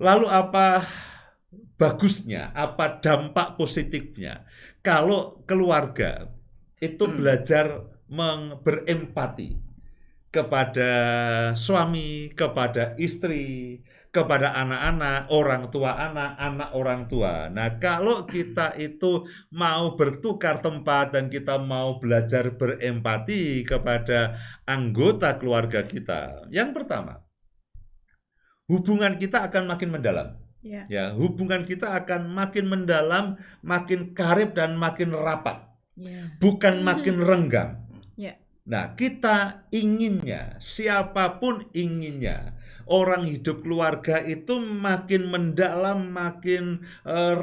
Lalu apa bagusnya, apa dampak positifnya kalau keluarga itu belajar berempati kepada suami, kepada istri, kepada anak-anak, orang tua anak, anak orang tua. Nah, kalau kita itu mau bertukar tempat dan kita mau belajar berempati kepada anggota keluarga kita, yang pertama, hubungan kita akan makin mendalam. Ya, hubungan kita akan makin mendalam, makin karib dan makin rapat. Bukan makin renggang. Nah, kita inginnya, siapapun inginnya, orang hidup keluarga itu makin mendalam, makin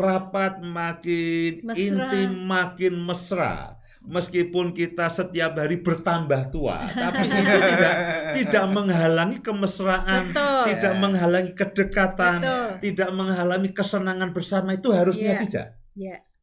rapat, makin intim, makin mesra. Meskipun kita setiap hari bertambah tua, tapi itu tidak menghalangi kemesraan, tidak menghalangi kedekatan, tidak menghalangi kesenangan bersama, itu harusnya tidak.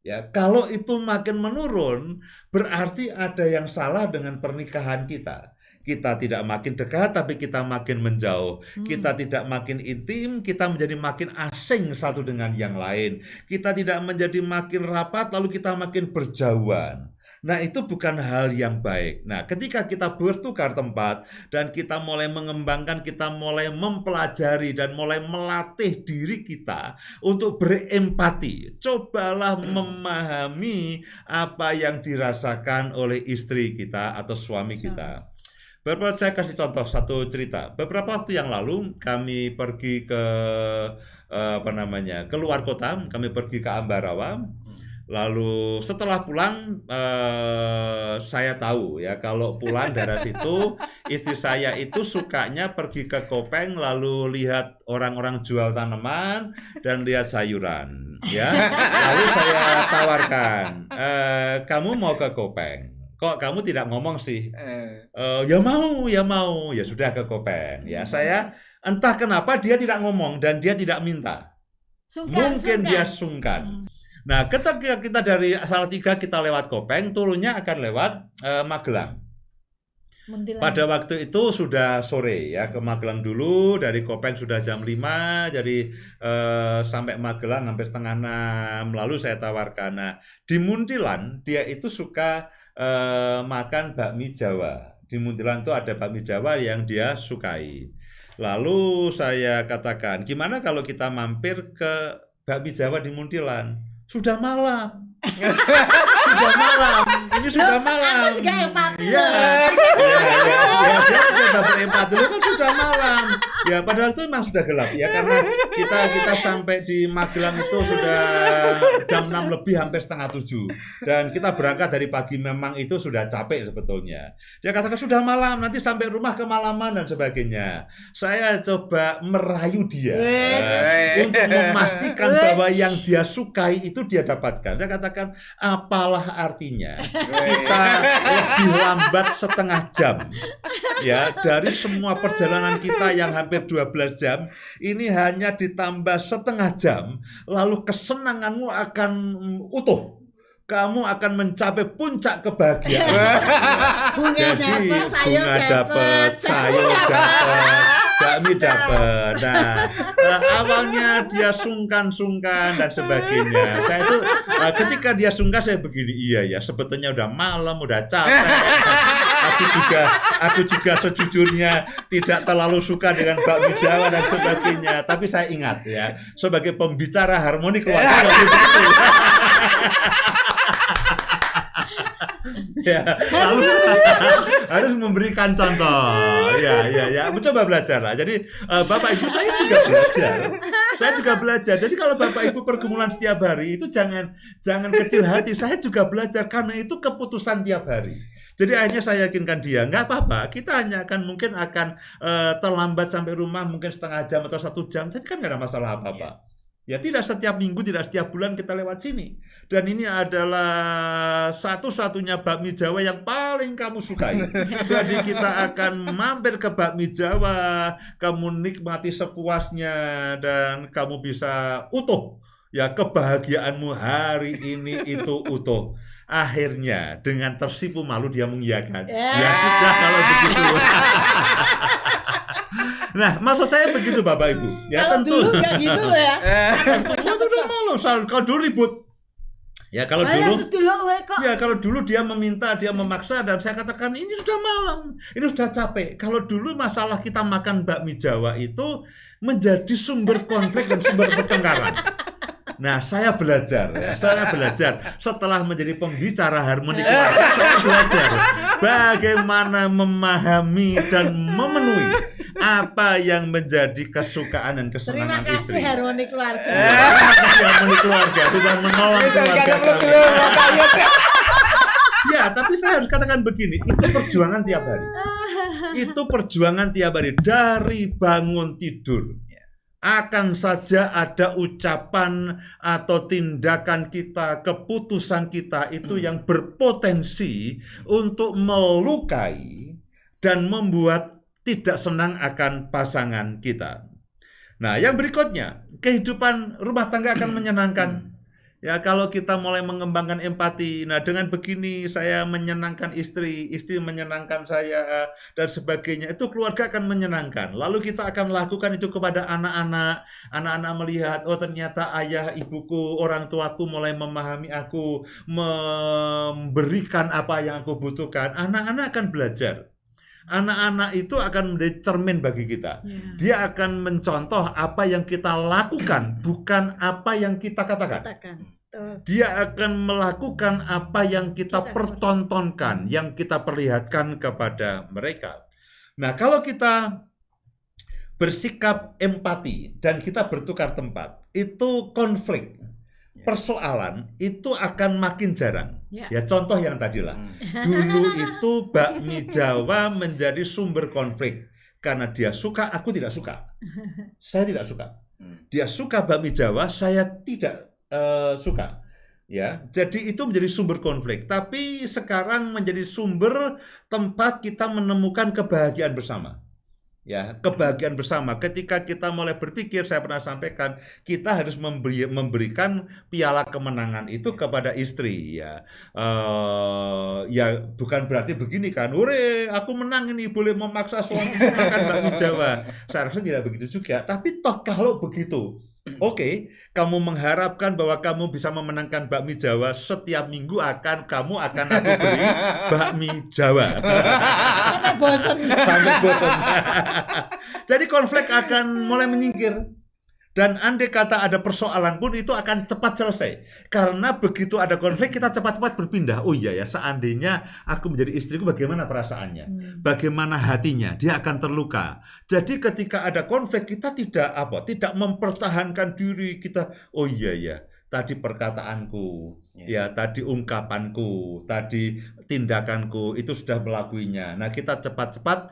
Ya, kalau itu makin menurun, berarti ada yang salah dengan pernikahan kita. Kita tidak makin dekat, tapi kita makin menjauh. Kita tidak makin intim, kita menjadi makin asing satu dengan yang lain. Kita tidak menjadi makin rapat, lalu kita makin berjauhan. Nah, itu bukan hal yang baik. Nah, ketika kita bertukar tempat dan kita mulai mengembangkan, kita mulai mempelajari dan mulai melatih diri kita untuk berempati. Cobalah memahami apa yang dirasakan oleh istri kita atau suami kita. Saya kasih contoh satu cerita. Beberapa waktu yang lalu kami pergi ke keluar kota, kami pergi ke Ambarawa. Lalu setelah pulang, saya tahu ya kalau pulang dari situ istri saya itu sukanya pergi ke Kopeng lalu lihat orang-orang jual tanaman dan lihat sayuran. Ya, lalu saya tawarkan, kamu mau ke Kopeng? Kok kamu tidak ngomong sih? Ya mau, ya sudah ke Kopeng. Ya, saya entah kenapa dia tidak ngomong dan dia tidak minta. Mungkin dia sungkan. Nah, ketika kita dari Salatiga kita lewat Kopeng, turunnya akan lewat Magelang. Pada waktu itu sudah sore ya, ke Magelang dulu, dari Kopeng sudah jam 5, jadi sampai Magelang hampir setengah 6. Lalu saya tawarkan, nah, di Muntilan dia itu suka makan bakmi Jawa. Di Muntilan itu ada bakmi Jawa yang dia sukai. Lalu saya katakan, gimana kalau kita mampir ke bakmi Jawa di Muntilan? Sudah malam. Sudah malam. Ini sudah malam. Aku juga empati. Ya, dia sudah berempati dulu kan sudah malam. Ya, padahal itu memang sudah gelap ya, karena kita sampai di Magelang itu sudah jam 6 lebih, hampir setengah 7. Dan kita berangkat dari pagi, memang itu sudah capek sebetulnya. Dia katakan sudah malam, nanti sampai rumah kemalaman dan sebagainya. Saya coba merayu dia untuk memastikan bahwa yang dia sukai itu dia dapatkan. Saya katakan, apalah artinya kita lebih lambat setengah jam ya dari semua perjalanan kita yang hampir 12 jam, ini hanya ditambah setengah jam, lalu kesenanganmu akan utuh. Kamu akan mencapai puncak kebahagiaan. Bunga dapat, sayur dapat, bakmi dapat. Nah, awalnya dia sungkan dan sebagainya. Saya itu ketika dia sungkan, saya begini, iya ya, sebetulnya udah malam, udah capek. Aku juga sejujurnya tidak terlalu suka dengan bakmi Jawa dan sebagainya. Tapi saya ingat ya, sebagai pembicara harmoni keluarga ya, harus memberikan contoh. Ya, mencoba belajar lah. Jadi Bapak Ibu, saya juga belajar. Jadi kalau Bapak Ibu pergumulan setiap hari itu jangan kecil hati. Saya juga belajar karena itu keputusan tiap hari. Jadi akhirnya saya yakinkan dia, nggak apa-apa, kita hanya mungkin akan terlambat sampai rumah mungkin setengah jam atau 1 jam, tapi kan nggak ada masalah apa-apa. Ya, tidak setiap minggu, tidak setiap bulan kita lewat sini. Dan ini adalah satu-satunya bakmi Jawa yang paling kamu sukai. Jadi kita akan mampir ke bakmi Jawa, kamu nikmati sepuasnya, dan kamu bisa utuh. Ya, kebahagiaanmu hari ini itu utuh. Akhirnya dengan tersipu malu dia mengiyakan. Ya sudah kalau begitu. Nah, maksud saya begitu Bapak Ibu. Ya Kalau tentu. dulu nggak gitu ya. Itu udah malu. Kalau dulu ribut. Ya kalau dulu dia meminta, dia memaksa, dan saya katakan ini sudah malam, ini sudah capek. Kalau dulu masalah kita makan bakmi Jawa itu menjadi sumber konflik dan sumber pertengkaran. Nah, saya belajar setelah menjadi pembicara harmoni keluarga, saya belajar bagaimana memahami dan memenuhi apa yang menjadi kesukaan dan kesenangan istri. Terima kasih harmoni keluarga. Terima kasih harmoni keluarga sudah menolong keluarga kami. Ya, tapi saya harus katakan begini, itu perjuangan tiap hari. Itu perjuangan tiap hari dari bangun tidur. Akan saja ada ucapan atau tindakan kita, keputusan kita itu yang berpotensi untuk melukai dan membuat tidak senang akan pasangan kita. Nah, yang berikutnya, kehidupan rumah tangga akan menyenangkan. Ya, kalau kita mulai mengembangkan empati, nah dengan begini saya menyenangkan istri menyenangkan saya, dan sebagainya, itu keluarga akan menyenangkan. Lalu kita akan lakukan itu kepada anak-anak melihat, oh ternyata ayah, ibuku, orang tuaku mulai memahami aku, memberikan apa yang aku butuhkan. Anak-anak akan belajar. Anak-anak itu akan menjadi cermin bagi kita. Dia akan mencontoh apa yang kita lakukan, bukan apa yang kita katakan. Dia akan melakukan apa yang kita pertontonkan, yang kita perlihatkan kepada mereka. Nah, kalau kita bersikap empati dan kita bertukar tempat, itu konflik, persoalan itu akan makin jarang. Ya, contoh yang tadilah. Dulu itu bakmi Jawa menjadi sumber konflik karena dia suka, aku tidak suka. Saya tidak suka. Dia suka bakmi Jawa, saya tidak suka. Ya, jadi itu menjadi sumber konflik. Tapi sekarang menjadi sumber tempat kita menemukan kebahagiaan bersama. Ya, kebahagiaan bersama. Ketika kita mulai berpikir, saya pernah sampaikan, kita harus memberikan piala kemenangan itu kepada istri. Ya, ya bukan berarti begini kan, "Ure, aku menang ini, boleh memaksa suami makan bakmi Jawa." Saya rasa tidak begitu juga. Tapi toh kalau begitu, oke, kamu mengharapkan bahwa kamu bisa memenangkan bakmi Jawa, setiap minggu kamu akan aku beri bakmi Jawa. Sampai bosan. Jadi konflik akan mulai menyingkir. Dan andai kata ada persoalan pun itu akan cepat selesai. Karena begitu ada konflik kita cepat-cepat berpindah. Oh iya ya, seandainya aku menjadi istriku, bagaimana perasaannya? Bagaimana hatinya? Dia akan terluka. Jadi ketika ada konflik kita tidak mempertahankan diri kita. Oh iya ya, tadi perkataanku, ya tadi ungkapanku, tadi tindakanku itu sudah melakuinya. Nah, kita cepat-cepat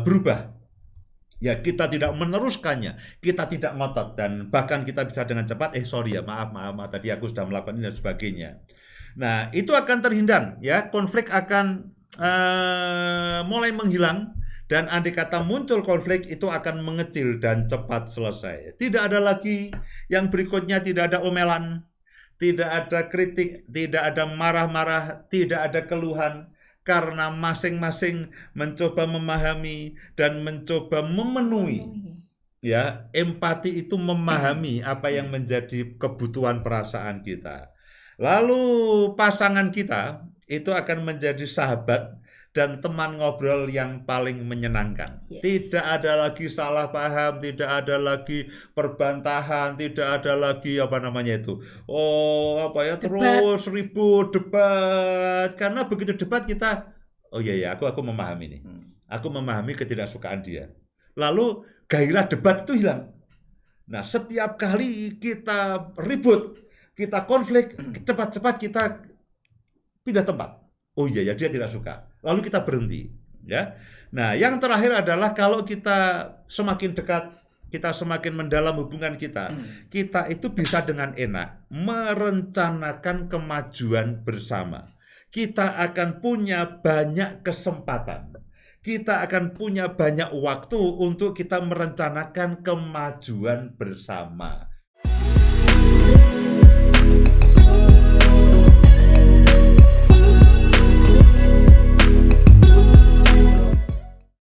berubah. Ya, kita tidak meneruskannya, kita tidak ngotot, dan bahkan kita bisa dengan cepat, sorry ya, maaf, tadi aku sudah melakukan ini dan sebagainya. Nah, itu akan terhindar, ya, konflik akan mulai menghilang, dan andai kata muncul konflik, itu akan mengecil dan cepat selesai. Tidak ada lagi, yang berikutnya tidak ada omelan, tidak ada kritik, tidak ada marah-marah, tidak ada keluhan, karena masing-masing mencoba memahami dan mencoba memenuhi. Ya, empati itu memahami apa yang menjadi kebutuhan perasaan kita. Lalu pasangan kita itu akan menjadi sahabat dan teman ngobrol yang paling menyenangkan. Tidak ada lagi salah paham, tidak ada lagi perbantahan, tidak ada lagi terus ribut, debat. Karena begitu debat kita, oh iya, aku memahami nih. Aku memahami ketidaksukaan dia. Lalu gairah debat itu hilang. Nah, setiap kali kita ribut, kita konflik, cepat-cepat kita pindah tempat. Oh iya ya, dia tidak suka. Lalu kita berhenti, ya. Nah, yang terakhir adalah kalau kita semakin dekat, kita semakin mendalam hubungan kita itu bisa dengan enak merencanakan kemajuan bersama. Kita akan punya banyak kesempatan. Kita akan punya banyak waktu untuk kita merencanakan kemajuan bersama.